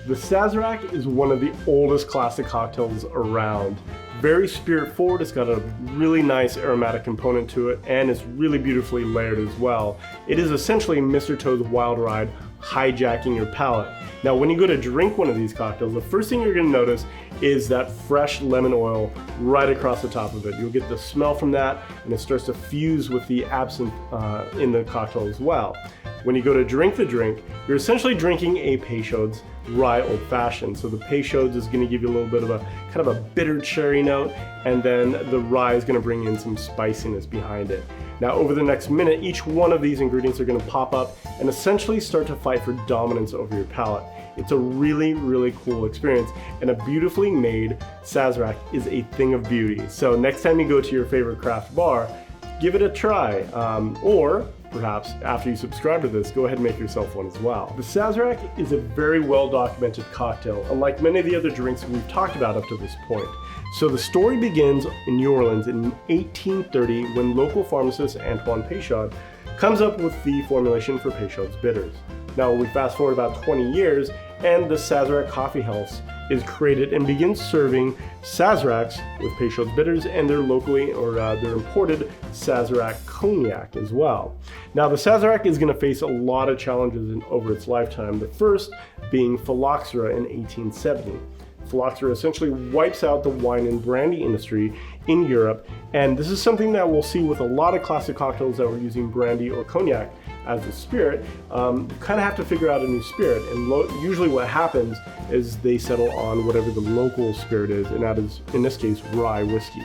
The Sazerac is one of the oldest classic cocktails around. Very spirit forward, it's got a really nice aromatic component to it, and it's really beautifully layered as well. It is essentially Mr. Toad's Wild Ride hijacking your palate. Now when you go to drink one of these cocktails, the first thing you're going to notice is that fresh lemon oil right across the top of it. You'll get the smell from that, and it starts to fuse with the absinthe in the cocktail as well. When you go to drink the drink, you're essentially drinking a PEYCHAUD'S rye old fashioned. So the PEYCHAUD'S is going to give you a little bit of a kind of a bitter cherry note, and then the rye is going to bring in some spiciness behind it. Now over the next minute, each one of these ingredients are going to pop up and essentially start to fight for dominance over your palate. It's a really, really cool experience, and a beautifully made Sazerac is a thing of beauty. So next time you go to your favorite craft bar, give it a try, or perhaps after you subscribe to this, go ahead and make yourself one as well. The Sazerac is a very well documented cocktail, unlike many of the other drinks we've talked about up to this point. So the story begins in New Orleans in 1830 when local pharmacist Antoine Peychaud comes up with the formulation for Peychaud's bitters. Now we fast forward about 20 years and the Sazerac Coffee House is created and begins serving Sazeracs with Peychaud's bitters and their locally or their imported Sazerac cognac as well. Now the Sazerac is going to face a lot of challenges over its lifetime, the first being phylloxera in 1870. Phylloxera essentially wipes out the wine and brandy industry in Europe, and this is something that we'll see with a lot of classic cocktails that were using brandy or cognac as a spirit. You kind of have to figure out a new spirit, and usually what happens is they settle on whatever the local spirit is, and that is, in this case, rye whiskey.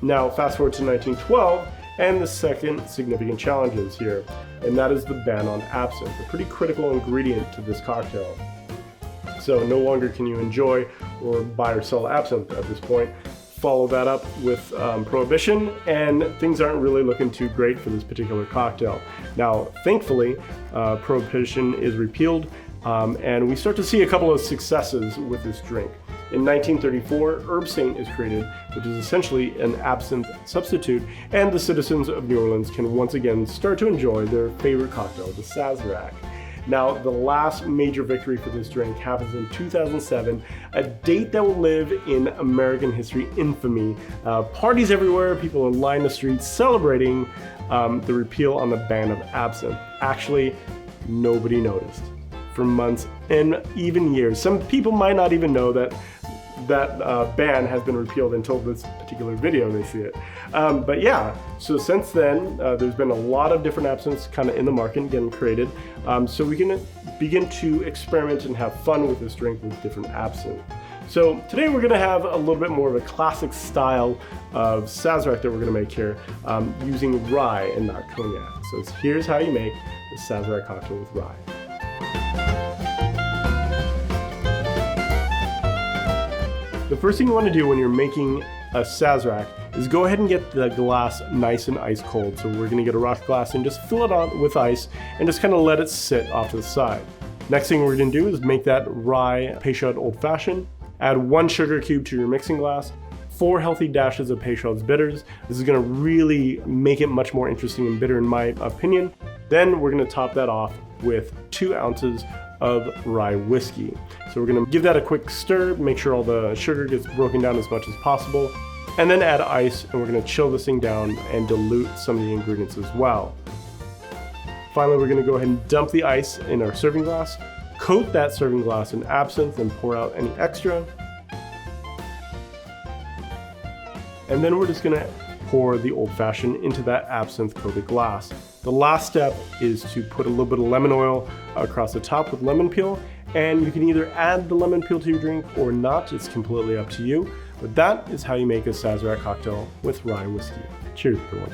Now fast forward to 1912, and the second significant challenge is here, and that is the ban on absinthe, a pretty critical ingredient to this cocktail. So no longer can you enjoy or buy or sell absinthe at this point. Follow that up with prohibition, and things aren't really looking too great for this particular cocktail. Now, thankfully, prohibition is repealed, and we start to see a couple of successes with this drink. In 1934, Herb Saint is created, which is essentially an absinthe substitute, and the citizens of New Orleans can once again start to enjoy their favorite cocktail, the Sazerac. Now, the last major victory for this drink happens in 2007, a date that will live in American history infamy. Parties everywhere, people in line the streets celebrating the repeal on the ban of absinthe. Actually, nobody noticed for months and even years. Some people might not even know that ban has been repealed until this particular video they see it. But yeah, so since then, there's been a lot of different absinthes kind of in the market getting created. So we can begin to experiment and have fun with this drink with different absinthe. So today we're going to have a little bit more of a classic style of Sazerac that we're going to make here using rye and not cognac. So here's how you make the Sazerac cocktail with rye. The first thing you want to do when you're making a Sazerac is go ahead and get the glass nice and ice cold. So we're going to get a rock glass and just fill it on with ice and just kind of let it sit off to the side. Next thing we're going to do is make that rye Peychaud Old Fashioned. Add 1 sugar cube to your mixing glass, 4 healthy dashes of Peychaud's bitters. This is going to really make it much more interesting and bitter in my opinion. Then we're going to top that off with 2 ounces of rye whiskey. So we're going to give that a quick stir, make sure all the sugar gets broken down as much as possible, and then add ice, and we're going to chill this thing down and dilute some of the ingredients as well. Finally, we're going to go ahead and dump the ice in our serving glass, coat that serving glass in absinthe and pour out any extra. And then we're just going to pour the Old Fashioned into that absinthe coated glass. The last step is to put a little bit of lemon oil across the top with lemon peel, and you can either add the lemon peel to your drink or not, it's completely up to you. But that is how you make a Sazerac cocktail with rye whiskey. Cheers, everyone.